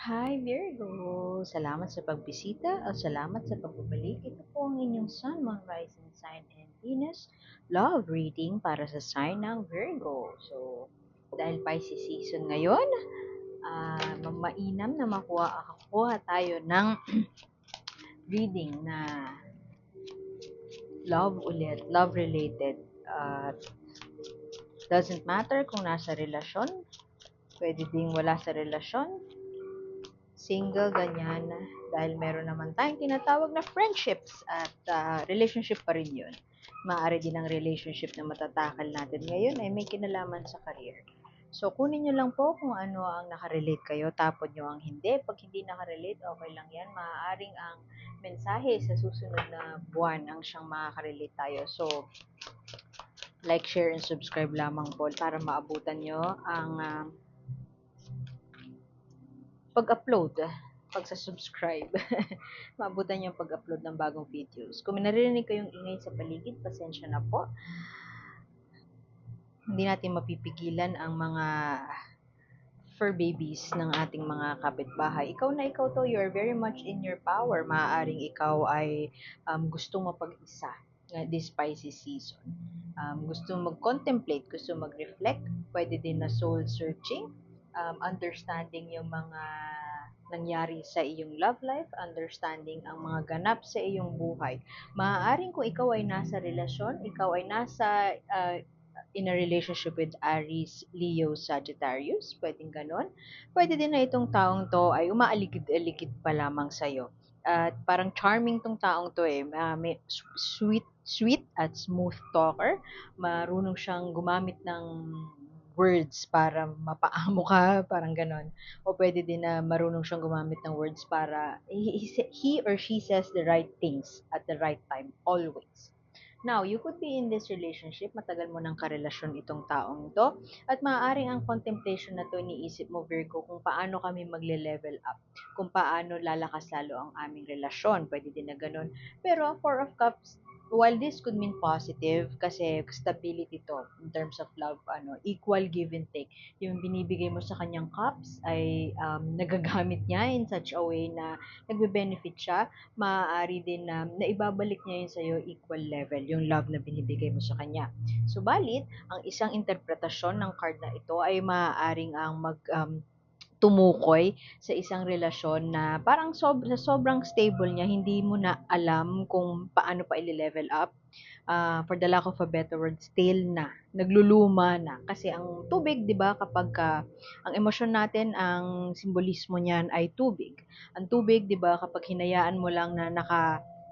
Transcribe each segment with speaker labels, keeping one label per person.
Speaker 1: Hi Virgo! Salamat sa pagbisita o salamat sa pagbabalik. Ito po ang inyong Sun, Moon, Rising Sign and Venus Love Reading para sa sign ng Virgo. So, dahil Pisces season ngayon, mainam na makuha tayo ng reading na love ulit, love related. Doesn't matter kung nasa relasyon, pwede ding wala sa relasyon, single, ganyan, dahil meron naman tayong tinatawag na friendships at relationship pa rin yun. Maaari din ang relationship na matatakal natin ngayon ay may kinalaman sa career. So, kunin nyo lang po kung ano ang nakarelate kayo, tapon nyo ang hindi. Pag hindi nakarelate, okay lang yan. Maaaring ang mensahe sa susunod na buwan ang siyang makakarelate tayo. So, like, share, and subscribe lamang po para maabutan nyo ang pag-upload, pagsa-subscribe. Maabutan yung pag-upload ng bagong videos. Kung may naririnig kayong ingay sa paligid, pasensya na po. Hindi natin mapipigilan ang mga fur babies ng ating mga kapitbahay. Ikaw na ikaw to, you're very much in your power. Maaaring ikaw ay gustong mapag-isa this Pisces season. Gusto mag-contemplate, gusto mag-reflect, pwede din na soul searching, understanding yung mga nangyari sa iyong love life, understanding ang mga ganap sa iyong buhay. Maaaring kung ikaw ay nasa relasyon, ikaw ay nasa in a relationship with Aries, Leo, Sagittarius, pwedeng ganon. Pwede din na itong taong to ay umaaligid-aligid pa lamang sa'yo. At parang charming tong taong to eh. May sweet at smooth talker. Marunong siyang gumamit ng words para mapaamo ka, parang ganon. O pwede din na marunong siyang gumamit ng words para he or she says the right things at the right time, always. Now, you could be in this relationship, matagal mo ng karelasyon itong taong ito, at maaaring ang contemplation na to iniisip mo, Virgo, kung paano kami magle-level up, kung paano lalakas lalo ang aming relasyon, pwede din na ganun. Pero ang Four of Cups, while this could mean positive, kasi stability to, in terms of love, equal give and take. Yung binibigay mo sa kanyang cups ay nagagamit niya in such a way na nagbe-benefit siya, maaari din na naibabalik niya yun sa'yo equal level, yung love na binibigay mo sa kanya. Subalit, ang isang interpretasyon ng card na ito ay maaaring ang tumukoy sa isang relasyon na parang sa sobrang stable niya, hindi mo na alam kung paano pa i-level up. For the lack of a better word, stale na, nagluluma na. Kasi ang tubig, di ba, kapag ang emosyon natin, ang simbolismo niyan ay tubig. Ang tubig, di ba, kapag hinayaan mo lang na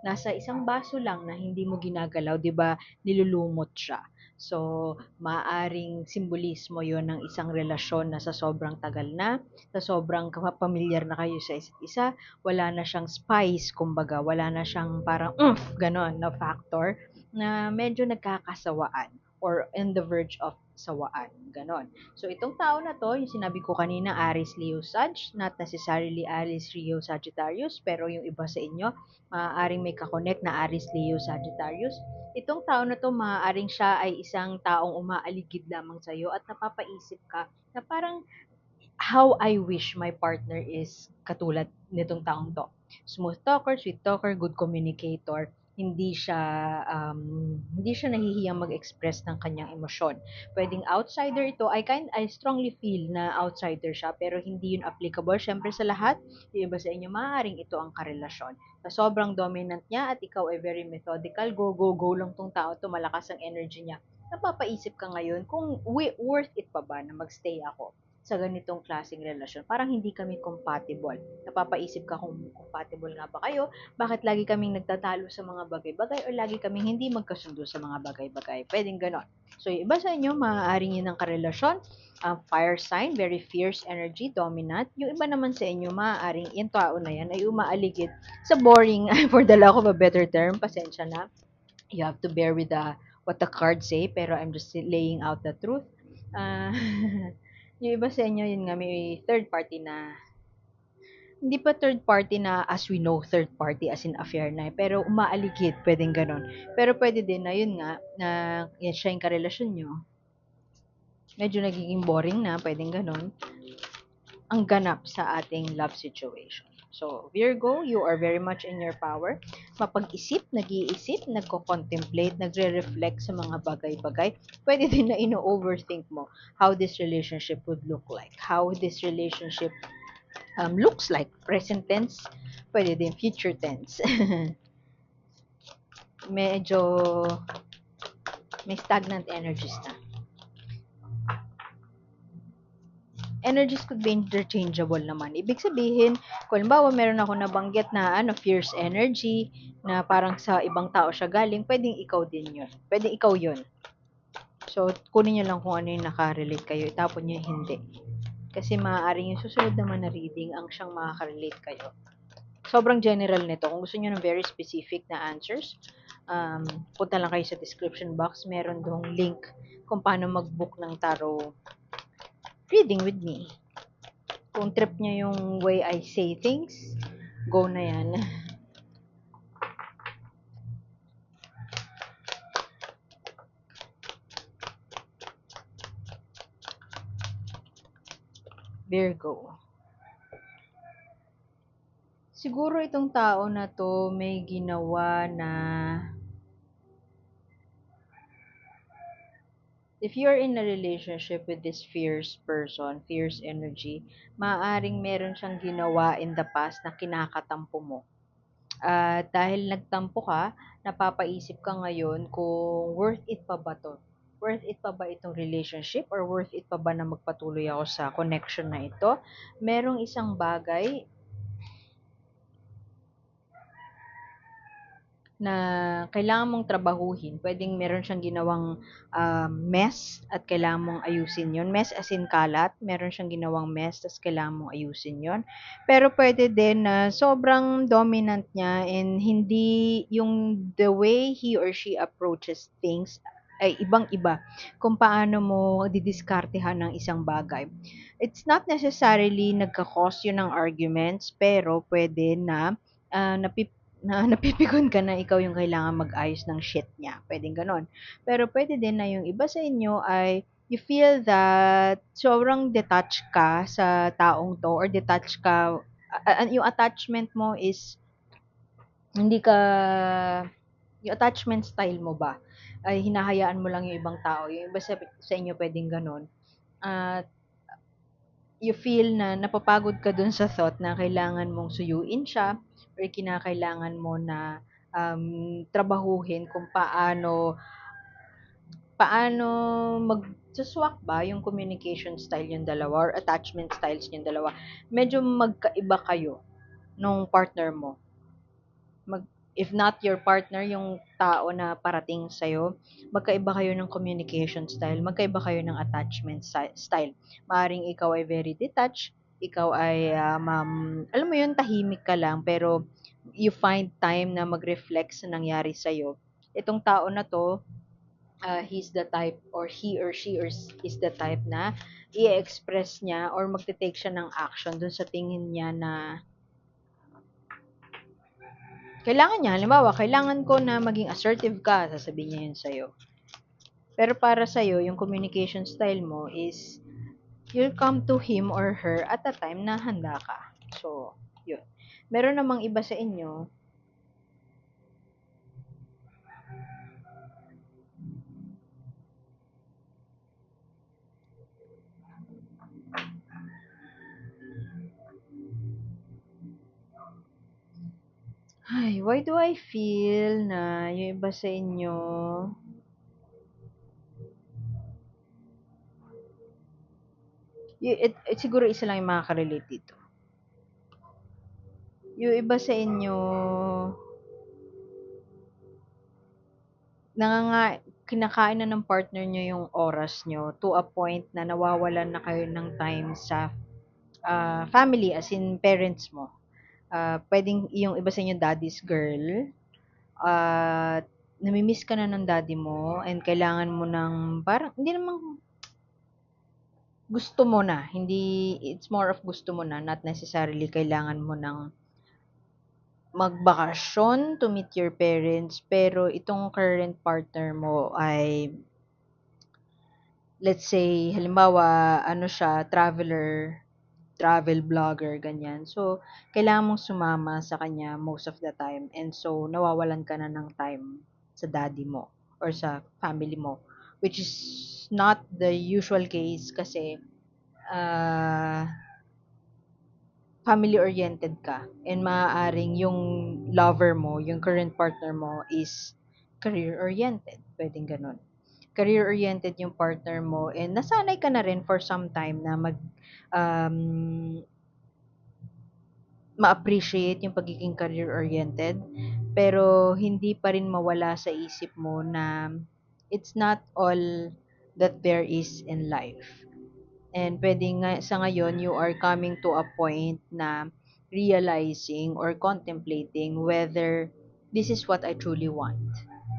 Speaker 1: nasa isang baso lang na hindi mo ginagalaw, di ba, nilulumot siya. So, maaring simbolismo yon ng isang relasyon na sa sobrang tagal na, sa sobrang pamilyar na kayo sa isa't isa, wala na siyang spice, kumbaga, wala na siyang parang, ganon, na factor, na medyo nagkakasawaan or in the verge of sawaan, ganon. So, itong tao na to, yung sinabi ko kanina, Aries, Leo, Sag, not necessarily Aries, Leo, Sagittarius, pero yung iba sa inyo, maaaring may kakonek na Aries, Leo, Sagittarius. Itong tao na to, maaaring siya ay isang taong umaaligid lamang sa iyo at napapaisip ka na parang how I wish my partner is katulad nitong taong to. Smooth talker, sweet talker, good communicator. Hindi siya nahihiyang mag-express ng kanyang emosyon. Pwedeng outsider ito. I strongly feel na outsider siya, pero hindi yun applicable. Syempre sa lahat, yung iba sa inyo, maaaring ito ang karelasyon. Sa sobrang dominant niya at ikaw ay very methodical, go, go, go lang tong tao to, malakas ang energy niya. Napapaisip ka ngayon kung worth it pa ba na magstay ako sa ganitong klaseng relasyon. Parang hindi kami compatible. Napapaisip ka kung compatible nga ba kayo, bakit lagi kaming nagtatalo sa mga bagay-bagay o lagi kaming hindi magkasundo sa mga bagay-bagay. Pwedeng ganon. So, yung iba sa inyo, maaaring yun ang karelasyon. Fire sign, very fierce energy, dominant. Yung iba naman sa inyo, maaaring yung tao na yan ay umaaligid sa boring, for the lack of a better term, pasensya na. You have to bear with what the cards say, pero I'm just laying out the truth. Uh, yung iba sa inyo, yun nga, may third party na, hindi pa third party na as we know, third party as in affair na, pero umaaligid, pwedeng ganon. Pero pwede din na, yun nga, na yan, siya yung karelasyon nyo, medyo nagiging boring na, pwedeng ganon. ang ganap sa ating love situation. So, Virgo, you are very much in your power. Mapag-isip, nag-iisip, nagko-contemplate, nagre-reflect sa mga bagay-bagay. Pwede din na ino-overthink mo how this relationship would look like. How this relationship looks like. Present tense, pwede din future tense. Medyo may stagnant energies na. Energies could be interchangeable naman. Ibig sabihin, kung halimbawa meron ako nabanggit na fierce energy, na parang sa ibang tao siya galing, pwedeng ikaw din yun. Pwedeng ikaw yun. So, kunin nyo lang kung ano yung nakarelate kayo, itapon nyo yung hindi. Kasi maaaring yung susunod naman na reading ang siyang makaka-relate kayo. Sobrang general nito. Kung gusto nyo ng very specific na answers, punta lang kayo sa description box. Meron doong link kung paano mag-book ng tarot reading with me. Kung trip niya yung way I say things, go na yan. Virgo. Siguro itong tao na to may ginawa na if you're in a relationship with this fierce person, fierce energy, maaaring meron siyang ginawa in the past na kinakatampo mo. At dahil nagtampo ka, napapaisip ka ngayon kung worth it pa ba to? Worth it pa ba itong relationship or worth it pa ba na magpatuloy ako sa connection na ito? Merong isang bagay na kailangan mong trabahuhin. Pwedeng meron siyang ginawang mess at kailangan mong ayusin yon. Mess as in kalat, meron siyang ginawang mess at kailangan mong ayusin yon. Pero pwede din na sobrang dominant niya and hindi yung the way he or she approaches things ay ibang-iba kung paano mo didiskartehan ng isang bagay. It's not necessarily nagka-cause yun ng arguments, pero pwede na napipikon ka na ikaw yung kailangan mag-ayos ng shit niya. Pwedeng gano'n. Pero pwede din na yung iba sa inyo ay you feel that sobrang detached ka sa taong to or detached ka, yung attachment mo is hindi ka, yung attachment style mo ba ay hinahayaan mo lang yung ibang tao. Yung iba sa inyo pwedeng gano'n. At you feel na napapagod ka dun sa thought na kailangan mong suyuin siya or kinakailangan mo na trabahuhin kung paano mag-swak ba yung communication style yung dalawa or attachment styles yung dalawa. Medyo magkaiba kayo nung partner mo. If not your partner, yung tao na parating sa'yo, magkaiba kayo ng communication style, magkaiba kayo ng attachment style. Maaring ikaw ay very detached, ikaw ay, alam mo yun, tahimik ka lang, pero you find time na mag-reflect sa nangyari sa'yo. Itong tao na to, he's the type, or he or she or is the type na i-express niya or magte-take siya ng action dun sa tingin niya na kailangan niya, halimbawa, kailangan ko na maging assertive ka, sasabihin niya yun sa'yo. Pero para sa'yo, yung communication style mo is, you'll come to him or her at a time na handa ka. So, yun. Meron namang iba sa inyo, ay, why do I feel na yung iba sa inyo, siguro isa lang yung makaka-relate dito. Yung iba sa inyo, kinakain na ng partner nyo yung oras nyo to a point na nawawalan na kayo ng time sa family, as in parents mo. Pwedeng yung iba sa inyo daddy's girl, at namimiss ka na ng daddy mo and kailangan mo ng parang hindi naman gusto mo na, hindi it's more of gusto mo na, not necessarily kailangan mo ng magbakasyon to meet your parents, pero itong current partner mo ay let's say halimbawa ano siya, traveler, travel vlogger, ganyan. So, kailangan mong sumama sa kanya most of the time. And so, nawawalan ka na ng time sa daddy mo or sa family mo. Which is not the usual case kasi uh, family-oriented ka and maaaring yung lover mo, yung current partner mo is career-oriented. Pwedeng ganun. Career-oriented yung partner mo and nasanay ka na rin for some time na um, ma-appreciate yung pagiging career-oriented pero hindi pa rin mawala sa isip mo na it's not all that there is in life. And pwede nga sa ngayon, you are coming to a point na realizing or contemplating whether this is what I truly want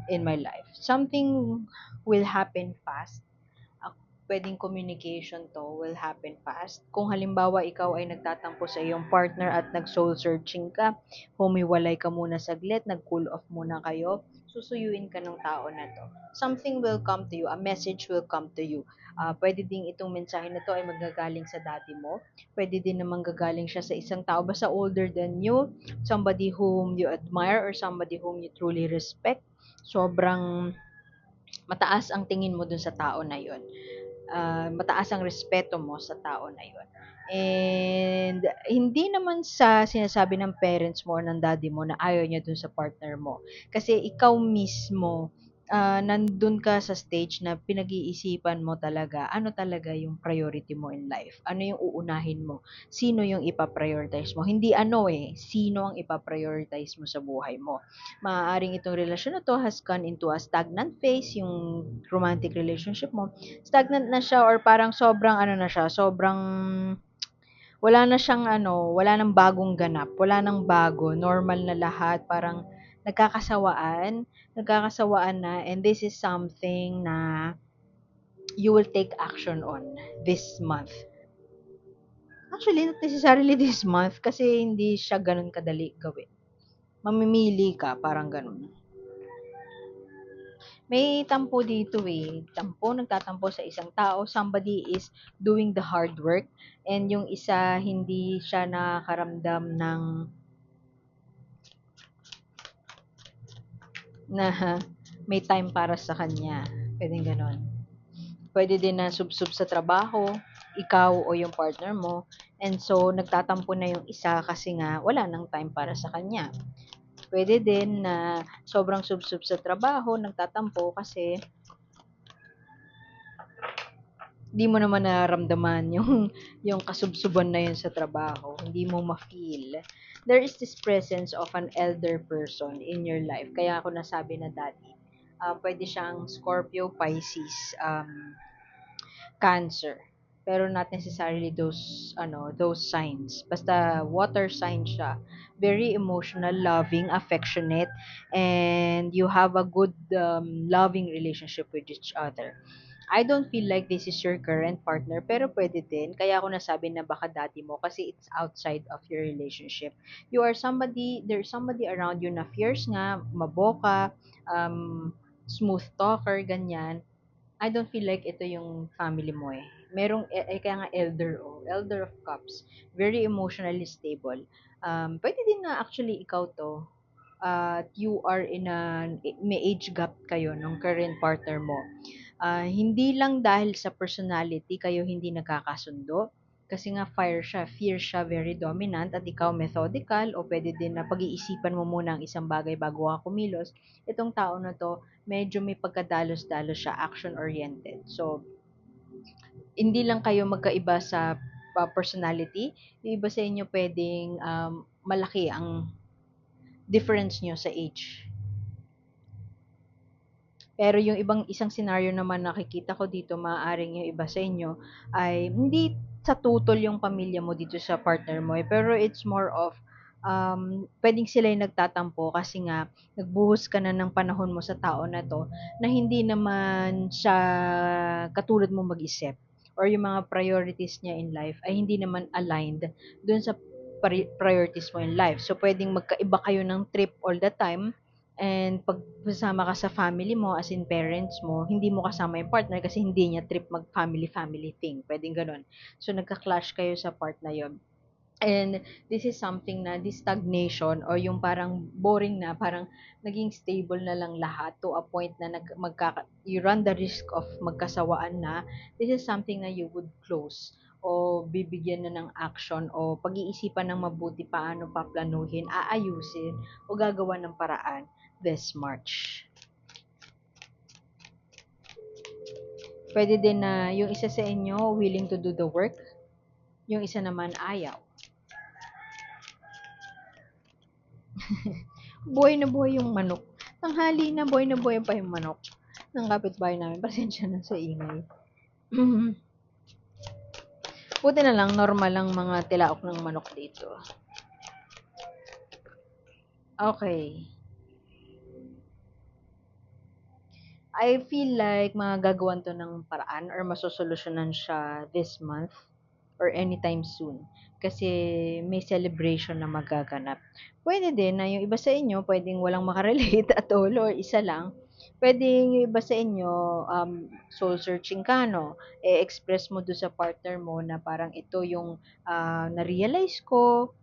Speaker 1: in my life. Something will happen fast. Pwedeng communication to will happen fast. Kung halimbawa ikaw ay nagtatampo sa iyong partner at nag-soul searching ka, humiwalay ka muna saglit, nag-cool off muna kayo, susuyuin ka ng tao na to. Something will come to you, a message will come to you. Pwede ding itong mensahe na to ay magagaling sa daddy mo. Pwede din naman gagaling siya sa isang tao basta older than you, somebody whom you admire or somebody whom you truly respect. Sobrang mataas ang tingin mo dun sa tao na yon, mataas ang respeto mo sa tao na yon. And hindi naman sa sinasabi ng parents mo or ng daddy mo na ayaw niya dun sa partner mo. Kasi ikaw mismo, nandun ka sa stage na pinag-iisipan mo talaga ano talaga yung priority mo in life. Ano yung uunahin mo? Sino yung ipaprioritize mo? Hindi ano sino ang ipaprioritize mo sa buhay mo. Maaaring itong relasyon na to has gone into a stagnant phase, yung romantic relationship mo stagnant na siya or parang sobrang ano na siya, sobrang wala na siyang ano, wala nang bagong ganap, wala nang bago, normal na lahat, parang nagkakasawaan na, and this is something na you will take action on this month. Actually, not necessarily this month kasi hindi siya ganun kadali gawin. Mamimili ka, parang ganun. May tampo dito tampo, nagtatampo sa isang tao, somebody is doing the hard work, and yung isa hindi siya nakakaramdam ng na may time para sa kanya. Pwedeng gano'n. Pwede din na sub-sub sa trabaho, ikaw o yung partner mo, and so nagtatampo na yung isa kasi nga wala nang time para sa kanya. Pwede din na sobrang sub-sub sa trabaho, nagtatampo kasi di mo naman nararamdaman yung kasubsuban na yun sa trabaho. Hindi mo ma-feel. There is this presence of an elder person in your life. Kaya ako nasabi na dati, pwede siyang Scorpio, Pisces, Cancer. Pero not necessarily those signs. Basta water sign siya. Very emotional, loving, affectionate, and you have a good loving relationship with each other. I don't feel like this is your current partner, pero pwede din. Kaya ako nasabi na baka dati mo kasi it's outside of your relationship. There's somebody around you na fierce nga, maboka, smooth talker, ganyan. I don't feel like ito yung family mo kaya nga elder of cups. Very emotionally stable. Pwede din na actually ikaw to, at you are may age gap kayo ng current partner mo. Hindi lang dahil sa personality kayo hindi nagkakasundo, kasi nga fire siya, fierce siya, very dominant, at ikaw methodical, o pwede din na pag-iisipan mo muna ang isang bagay bago ka kumilos. Itong tao na to, medyo may pagkadalos-dalos siya, action-oriented. So, hindi lang kayo magkaiba sa personality, yung iba sa inyo pwedeng malaki ang difference nyo sa age. Pero yung isang scenario naman nakikita ko dito, maaaring yung iba sa inyo ay hindi sa tutol yung pamilya mo dito sa partner mo pero it's more of pwedeng sila yung nagtatampo kasi nga nagbuhos ka na ng panahon mo sa tao na to na hindi naman siya katulad mo mag-isip, or yung mga priorities niya in life ay hindi naman aligned dun sa priorities mo in life. So pwedeng magkaiba kayo ng trip all the time, And pag kasama ka sa family mo, as in parents mo, hindi mo kasama yung partner kasi hindi niya trip mag-family-family thing. Pwedeng ganun. So, nagka-clash kayo sa part na yon. And this is something na this stagnation or yung parang boring na, parang naging stable na lang lahat to a point na you run the risk of magkasawaan na, this is something na you would close o bibigyan na ng action o pag-iisipan ng mabuti paano paplanuhin, aayusin o gagawa ng paraan this March. Pwede din na yung isa sa inyo willing to do the work, yung isa naman ayaw. Buhay na buhay yung manok. Tanghali na buhay pa yung manok ng kapitbahay namin. Pasensya na sa ingay. Buti na lang, normal lang mga tilaok ng manok dito. Okay. I feel like magagawan to ng paraan or masosolusyonan siya this month or anytime soon. Kasi may celebration na magaganap. Pwede din na yung iba sa inyo, pwedeng walang makarelate at all or isa lang. Pwedeng yung iba sa inyo, soul searching ka, no? E-express mo do sa partner mo na parang ito yung na-realize ko,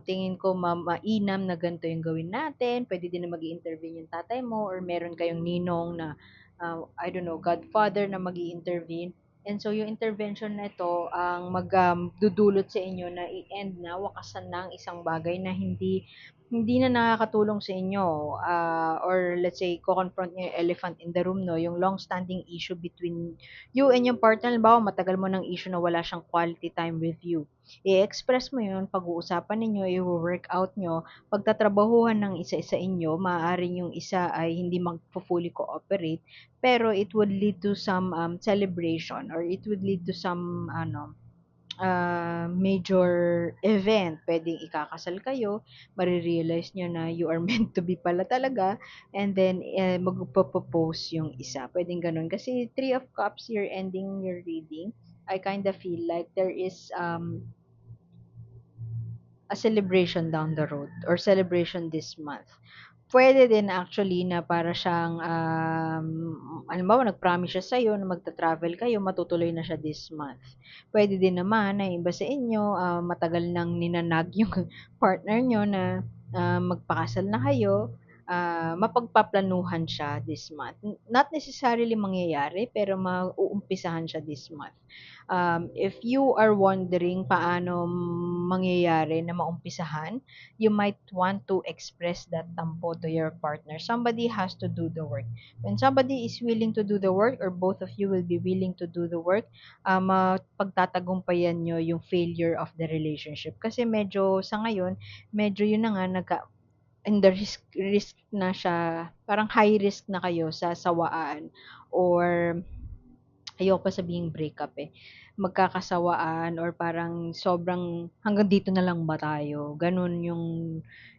Speaker 1: tingin ko mainam na ganito yung gawin natin. Pwede din na mag-intervene yung tatay mo or meron kayong ninong na, I don't know, godfather na mag intervene. And so, yung intervention na ito, ang dudulot sa inyo na i-end na, wakasan na ang isang bagay na hindi na nakakatulong sa inyo. Or let's say, ko-confront nyo yung elephant in the room, no? Yung long-standing issue between you and yung partner. Halimbawa, matagal mo ng issue na wala siyang quality time with you. I-express mo yun, pag-uusapan ninyo, i-work out nyo, pagtatrabahuhan ng isa-isa inyo, maaaring yung isa ay hindi mag-fully cooperate, pero it would lead to some celebration or it would lead to some major event. Pwedeng ikakasal kayo, marirealize nyo na you are meant to be pala talaga, and then magpo-propose yung isa. Pwedeng ganun. Kasi Three of Cups, you're ending your reading. I kind of feel like there is a celebration down the road or celebration this month. Pwede din actually na para siyang, halimbawa nag-promise siya sa'yo na magta-travel kayo, matutuloy na siya this month. Pwede din naman na iba sa inyo, matagal nang ninanag yung partner nyo na magpakasal na kayo, mapagpaplanuhan siya this month. Not necessarily mangyayari, pero mauumpisahan siya this month. If you are wondering paano mangyayari na maumpisahan, you might want to express that tampo to your partner. Somebody has to do the work. When somebody is willing to do the work or both of you will be willing to do the work, pagtatagumpayan nyo yung failure of the relationship. Kasi medyo sa ngayon, medyo yun na nga, in the risk na siya, parang high risk na kayo sa sawaan or ayoko pa sabihing breakup eh, magkakasawaan or parang sobrang hanggang dito na lang ba tayo, gano'n yung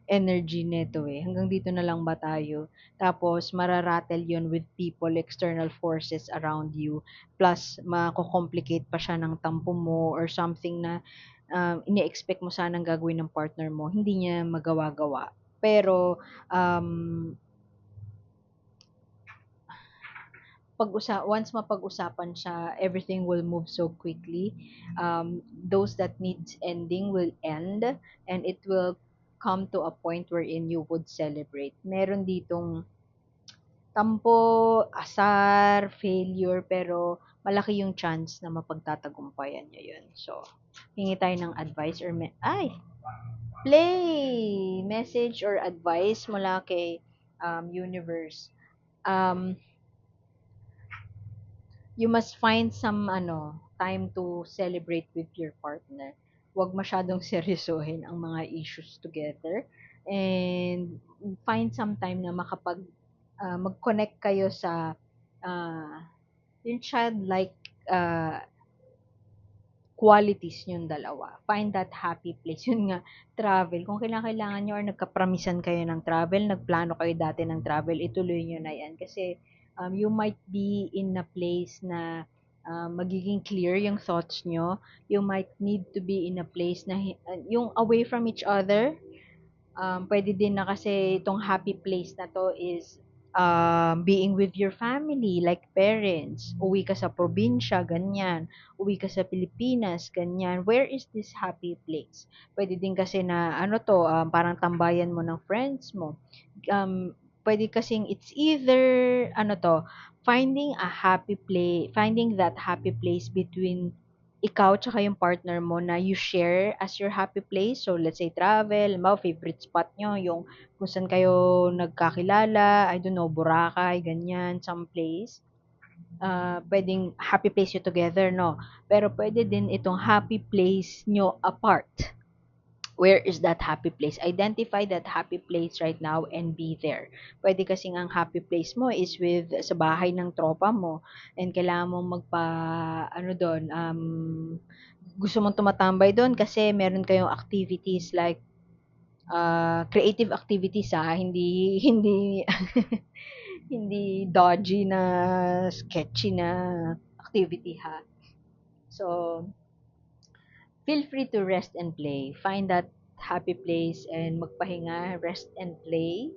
Speaker 1: energy nito eh, hanggang dito na lang ba tayo, tapos mararattle yun with people, external forces around you, plus mako-complicate pa siya ng tampo mo or something na ini-expect mo sanang gagawin ng partner mo, hindi niya magawa-gawa. Pero once mapag-usapan siya, everything will move so quickly. Those that needs ending will end and it will come to a point wherein you would celebrate. Meron ditong tampo, asar, failure, pero malaki yung chance na mapagtatagumpayan nyo yun. So, hingi tayo ng advice or play message or advice mula kay universe. You must find some time to celebrate with your partner. Huwag masyadong seryosohin ang mga issues together and find some time na mag-connect kayo sa uh, yung childlike uh, qualities niyong dalawa. Find that happy place. Yun nga, travel. Kung kailangan nyo or nagkapramisan kayo ng travel, nagplano kayo dati ng travel, ituloy nyo na yan. Kasi you might be in a place na magiging clear yung thoughts nyo. You might need to be in a place na yung away from each other, Pwede din na kasi itong happy place na 'to is, being with your family, like parents. Uwi ka sa probinsya, ganyan. Uwi ka sa Pilipinas, ganyan. Where is this happy place? Pwede din kasi na ano 'to, parang tambayan mo ng friends mo. Puwede kasing it's either ano 'to, finding that happy place between ikaw tsaka yung partner mo na you share as your happy place. So, let's say travel, halimbawa favorite spot niyo yung kung saan kayo nagkakilala, I don't know, Boracay, ganyan, some place. Puwedeng happy place you together, 'no? Pero puwede din itong happy place niyo apart. Where is that happy place? Identify that happy place right now and be there. Pwede kasing ang happy place mo is sa bahay ng tropa mo and kailangan mong ano dun, gusto mong tumatambay dun kasi meron kayong activities like creative activities, hindi hindi dodgy na sketchy na activity, ha. So, feel free to rest and play. Find that happy place and magpahinga, rest and play.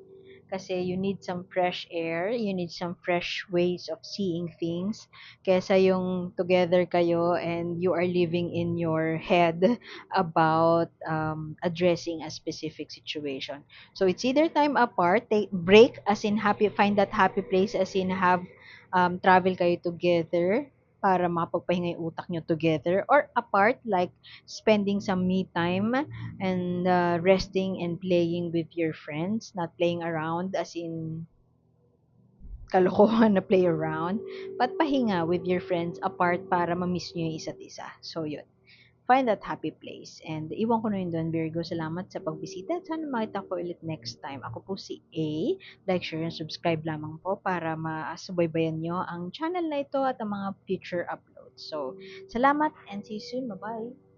Speaker 1: Kasi you need some fresh air, you need some fresh ways of seeing things. Kesa yung together kayo and you are living in your head about addressing a specific situation. So it's either time apart, take break as in happy, find that happy place as in have travel kayo together para mapagpahinga yung utak nyo together, or apart like spending some me time and resting and playing with your friends, not playing around as in kalokohan na play around, but pahinga with your friends apart para ma-miss nyo yung isa't isa. So, yun. Find that happy place. And iwan ko na yun doon, Virgo. Salamat sa pagbisita. Sana makita ko ulit next time. Ako po si A. Like, share, and subscribe lamang po para masubaybayan nyo ang channel na ito at ang mga future uploads. So, salamat and see you soon. Bye-bye.